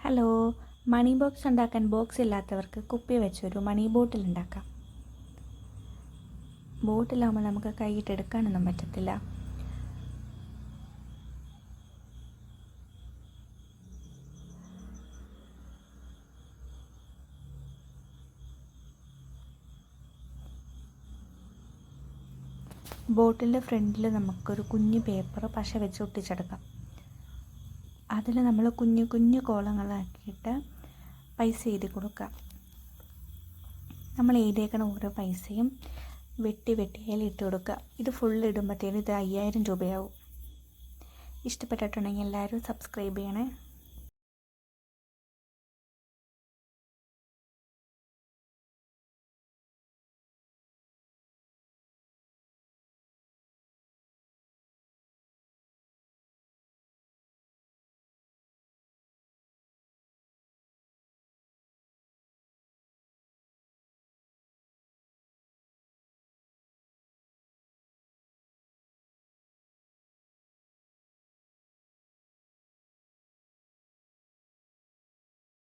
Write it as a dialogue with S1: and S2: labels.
S1: Hello, മണി box ഉണ്ടാക്കാൻ box ഇല്ലാത്തവർക്ക് കുപ്പി വെച്ചൊരു മണി ബോട്ടിൽ ഉണ്ടാക്കാം. ബോട്ടിലാകുമ്പോൾ നമുക്ക് കൈയിട്ട് എടുക്കാനൊന്നും പറ്റത്തില്ല. ബോട്ടിൻ്റെ ഫ്രണ്ടിൽ നമുക്കൊരു കുഞ്ഞു പേപ്പർ പശ വെച്ച് ഒട്ടിച്ചെടുക്കാം. അതിൽ നമ്മൾ കുഞ്ഞു കുഞ്ഞു കോളങ്ങളാക്കിയിട്ട് പൈസ എഴുതി കൊടുക്കാം. നമ്മൾ എഴുതിയേക്കണ ഓരോ പൈസയും വെട്ടി അതിൽ ഇട്ട് കൊടുക്കുക. ഇത് ഫുള്ള് ഇടുമ്പോഴത്തേനും ഇത് 5000 രൂപയാവും. ഇഷ്ടപ്പെട്ടിട്ടുണ്ടെങ്കിൽ എല്ലാവരും സബ്സ്ക്രൈബ് ചെയ്യണേ.